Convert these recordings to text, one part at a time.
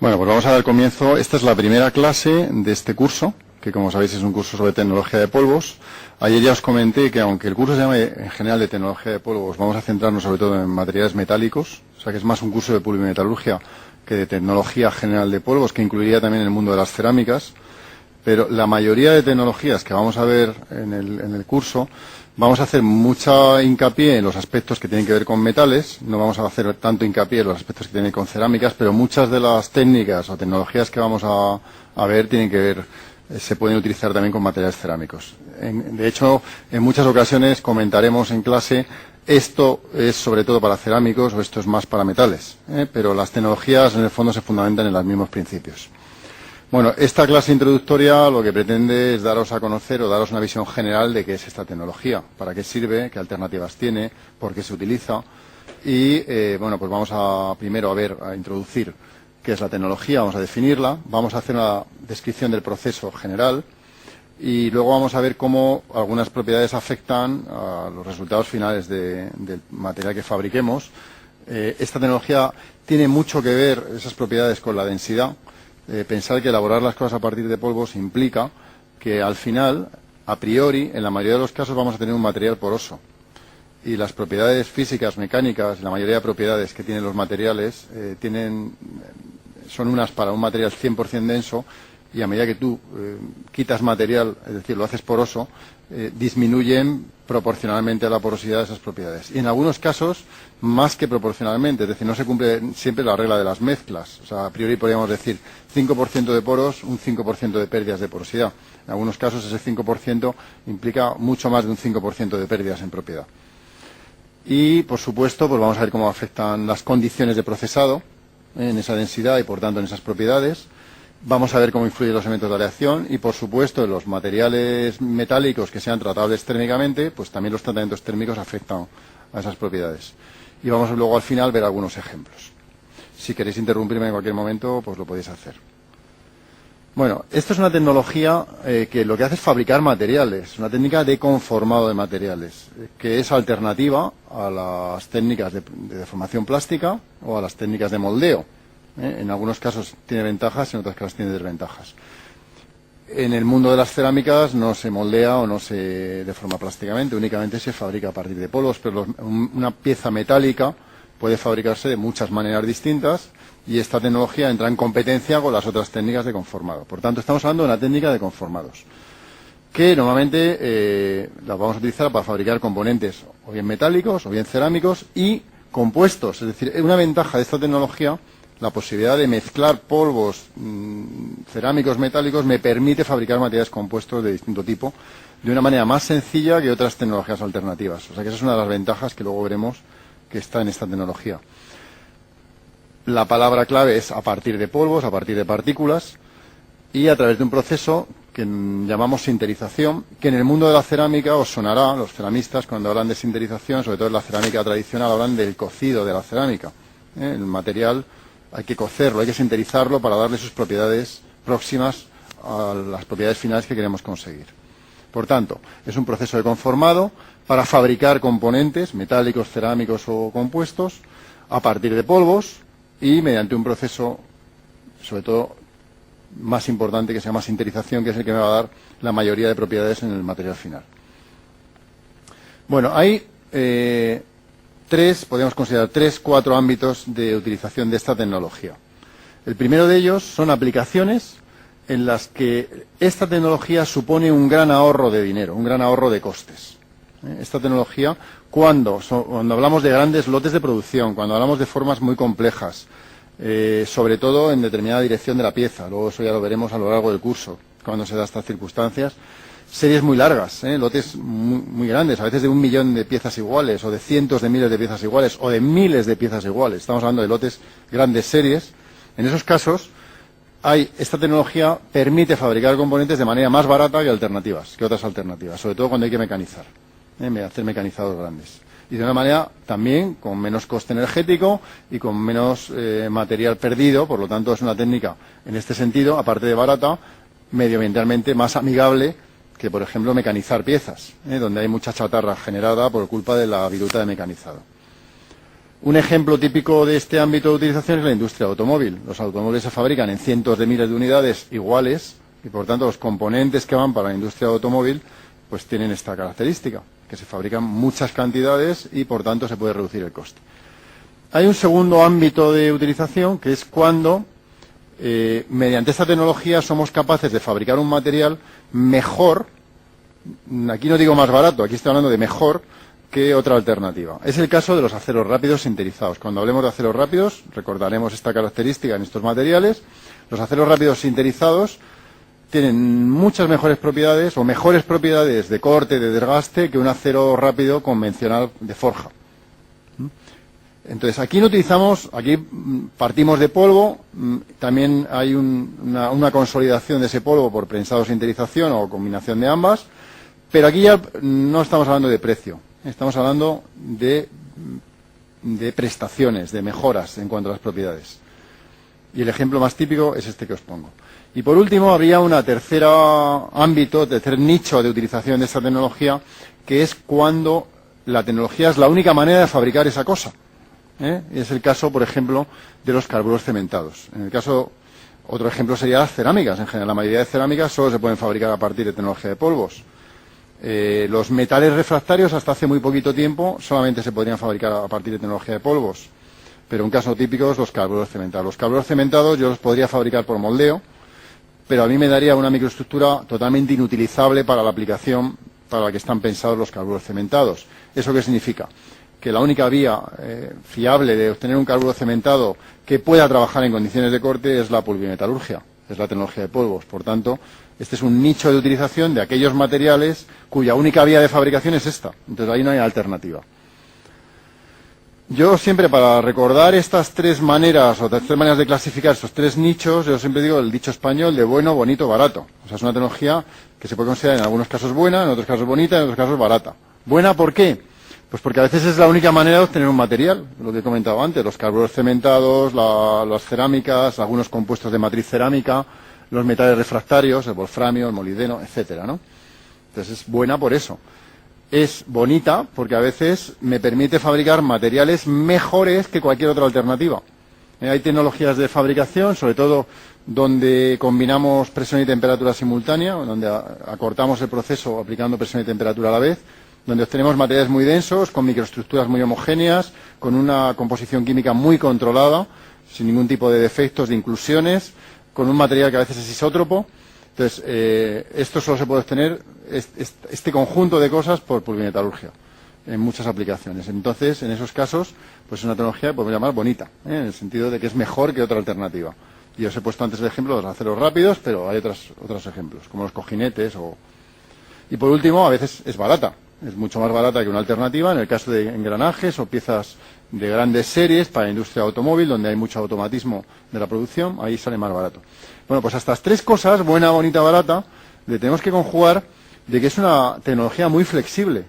Bueno, pues vamos a dar comienzo. Esta es la primera clase de este curso, que como sabéis es un curso sobre tecnología de polvos. Ayer ya os comenté que aunque el curso se llama en general de tecnología de polvos, vamos a centrarnos sobre todo en materiales metálicos, o sea que es más un curso de polimetalurgia que de tecnología general de polvos, que incluiría también el mundo de las cerámicas. Pero la mayoría de tecnologías que vamos a ver en el curso, vamos a hacer mucha hincapié en los aspectos que tienen que ver con metales, no vamos a hacer tanto hincapié en los aspectos que tienen con cerámicas, pero muchas de las técnicas o tecnologías que vamos a ver tienen que ver, se pueden utilizar también con materiales cerámicos. De hecho, en muchas ocasiones comentaremos en clase, esto es sobre todo para cerámicos o esto es más para metales, pero las tecnologías en el fondo se fundamentan en los mismos principios. Bueno, esta clase introductoria lo que pretende es daros a conocer o daros una visión general de qué es esta tecnología, para qué sirve, qué alternativas tiene, por qué se utiliza y, bueno, pues vamos primero a introducir qué es la tecnología, vamos a definirla, vamos a hacer una descripción del proceso general y luego vamos a ver cómo algunas propiedades afectan a los resultados finales del material que fabriquemos. Esta tecnología tiene mucho que ver, esas propiedades, con la densidad. Pensar que elaborar las cosas a partir de polvos implica que al final, a priori, en la mayoría de los casos vamos a tener un material poroso. Y las propiedades físicas, mecánicas, la mayoría de propiedades que tienen los materiales son unas para un material 100% denso y a medida que tú quitas material, es decir, lo haces poroso, disminuyen proporcionalmente a la porosidad de esas propiedades. Y en algunos casos, más que proporcionalmente, es decir, no se cumple siempre la regla de las mezclas. O sea, a priori podríamos decir 5% de poros, un 5% de pérdidas de porosidad. En algunos casos ese 5% implica mucho más de un 5% de pérdidas en propiedad. Y, por supuesto, pues vamos a ver cómo afectan las condiciones de procesado en esa densidad y, por tanto, en esas propiedades. Vamos a ver cómo influyen los elementos de aleación y, por supuesto, en los materiales metálicos que sean tratables térmicamente, pues también los tratamientos térmicos afectan a esas propiedades. Y vamos luego al final a ver algunos ejemplos. Si queréis interrumpirme en cualquier momento, pues lo podéis hacer. Bueno, esto es una tecnología que lo que hace es fabricar materiales, una técnica de conformado de materiales, que es alternativa a las técnicas de deformación plástica o a las técnicas de moldeo. En algunos casos tiene ventajas, en otros casos tiene desventajas. En el mundo de las cerámicas no se moldea o no se deforma plásticamente, únicamente se fabrica a partir de polvos, pero una pieza metálica puede fabricarse de muchas maneras distintas y esta tecnología entra en competencia con las otras técnicas de conformado. Por tanto, estamos hablando de una técnica de conformados, que normalmente la vamos a utilizar para fabricar componentes o bien metálicos o bien cerámicos y compuestos. Es decir, una ventaja de esta tecnología, la posibilidad de mezclar polvos cerámicos, metálicos, me permite fabricar materiales compuestos de distinto tipo de una manera más sencilla que otras tecnologías alternativas. O sea que esa es una de las ventajas que luego veremos que está en esta tecnología. La palabra clave es a partir de polvos, a partir de partículas y a través de un proceso que llamamos sinterización, que en el mundo de la cerámica os sonará, los ceramistas cuando hablan de sinterización, sobre todo en la cerámica tradicional, hablan del cocido de la cerámica. El material hay que cocerlo, hay que sinterizarlo para darle sus propiedades próximas a las propiedades finales que queremos conseguir. Por tanto, es un proceso de conformado para fabricar componentes metálicos, cerámicos o compuestos a partir de polvos y mediante un proceso, sobre todo más importante, que se llama sinterización, que es el que me va a dar la mayoría de propiedades en el material final. Bueno, hay podemos considerar 4 ámbitos de utilización de esta tecnología. El primero de ellos son aplicaciones en las que esta tecnología supone un gran ahorro de dinero, un gran ahorro de costes. Esta tecnología, cuando hablamos de grandes lotes de producción, cuando hablamos de formas muy complejas, sobre todo en determinada dirección de la pieza, luego eso ya lo veremos a lo largo del curso, cuando se da estas circunstancias, series muy largas, lotes muy grandes, a veces de 1 millón de piezas iguales, o de cientos de miles de piezas iguales, o de miles de piezas iguales. Estamos hablando de lotes, grandes series. En esos casos, esta tecnología permite fabricar componentes de manera más barata que otras alternativas, sobre todo cuando hay que mecanizar, hacer mecanizados grandes. Y de una manera también con menos coste energético y con menos material perdido, por lo tanto es una técnica, en este sentido, aparte de barata, medioambientalmente más amigable que, por ejemplo, mecanizar piezas, donde hay mucha chatarra generada por culpa de la viruta de mecanizado. Un ejemplo típico de este ámbito de utilización es la industria automóvil. Los automóviles se fabrican en cientos de miles de unidades iguales y, por tanto, los componentes que van para la industria automóvil pues tienen esta característica, que se fabrican muchas cantidades y, por tanto, se puede reducir el coste. Hay un segundo ámbito de utilización, que es cuando, mediante esta tecnología, somos capaces de fabricar un material mejor, aquí no digo más barato, aquí estoy hablando de mejor, que otra alternativa. Es el caso de los aceros rápidos sinterizados. Cuando hablemos de aceros rápidos, recordaremos esta característica en estos materiales. Los aceros rápidos sinterizados tienen muchas mejores propiedades o mejores propiedades de corte, de desgaste, que un acero rápido convencional de forja. Entonces, aquí no utilizamos, aquí partimos de polvo, también hay una consolidación de ese polvo por prensado sinterización o combinación de ambas, pero aquí ya no estamos hablando de precio. Estamos hablando de prestaciones, de mejoras en cuanto a las propiedades. Y el ejemplo más típico es este que os pongo. Y por último, habría un tercer nicho de utilización de esta tecnología, que es cuando la tecnología es la única manera de fabricar esa cosa. Y es el caso, por ejemplo, de los carburos cementados. En el caso, otro ejemplo sería las cerámicas. En general, la mayoría de cerámicas solo se pueden fabricar a partir de tecnología de polvos. Los metales refractarios hasta hace muy poquito tiempo solamente se podrían fabricar a partir de tecnología de polvos, pero un caso típico es los carburos cementados. Los carburos cementados yo los podría fabricar por moldeo, pero a mí me daría una microestructura totalmente inutilizable para la aplicación para la que están pensados los carburos cementados. ¿Eso qué significa? Que la única vía fiable de obtener un carburo cementado que pueda trabajar en condiciones de corte es la pulvimetalurgia, es la tecnología de polvos. Por tanto, este es un nicho de utilización de aquellos materiales cuya única vía de fabricación es esta. Entonces ahí no hay alternativa. Yo siempre, para recordar estas tres maneras de clasificar estos tres nichos, yo siempre digo el dicho español de bueno, bonito, barato. O sea, es una tecnología que se puede considerar en algunos casos buena, en otros casos bonita, en otros casos barata. ¿Buena por qué? Pues porque a veces es la única manera de obtener un material, lo que he comentado antes, los carburos cementados, las cerámicas, algunos compuestos de matriz cerámica, los metales refractarios, el wolframio, el molibdeno, etcétera, ¿no? Entonces es buena por eso. Es bonita porque a veces me permite fabricar materiales mejores que cualquier otra alternativa. Hay tecnologías de fabricación, sobre todo donde combinamos presión y temperatura simultánea, donde acortamos el proceso aplicando presión y temperatura a la vez, donde obtenemos materiales muy densos, con microestructuras muy homogéneas, con una composición química muy controlada, sin ningún tipo de defectos, de inclusiones, con un material que a veces es isótropo. Entonces, esto solo se puede obtener, este conjunto de cosas, por pulvimetalurgia, en muchas aplicaciones. Entonces, en esos casos, pues es una tecnología que podemos llamar bonita, en el sentido de que es mejor que otra alternativa. Y os he puesto antes el ejemplo de los aceros rápidos, pero hay otros ejemplos, como los cojinetes. Y por último, a veces es barata. Es mucho más barata que una alternativa en el caso de engranajes o piezas de grandes series para la industria automóvil, donde hay mucho automatismo de la producción, ahí sale más barato. Bueno, pues a estas tres cosas, buena, bonita, barata, le tenemos que conjugar de que es una tecnología muy flexible.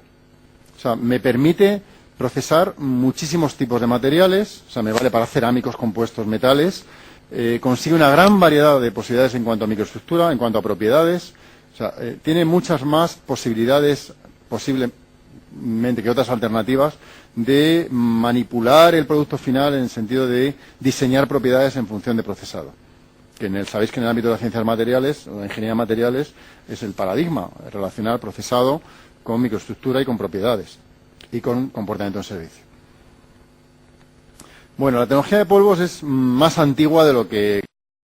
O sea, me permite procesar muchísimos tipos de materiales, o sea, me vale para cerámicos, compuestos, metales, consigue una gran variedad de posibilidades en cuanto a microestructura, en cuanto a propiedades, o sea, tiene muchas más posibilidades posiblemente que otras alternativas de manipular el producto final en el sentido de diseñar propiedades en función de procesado. Sabéis que en el ámbito de las ciencias materiales o de ingeniería de materiales es el paradigma relacionar procesado con microestructura y con propiedades y con comportamiento en servicio. Bueno, la tecnología de polvos es más antigua de lo que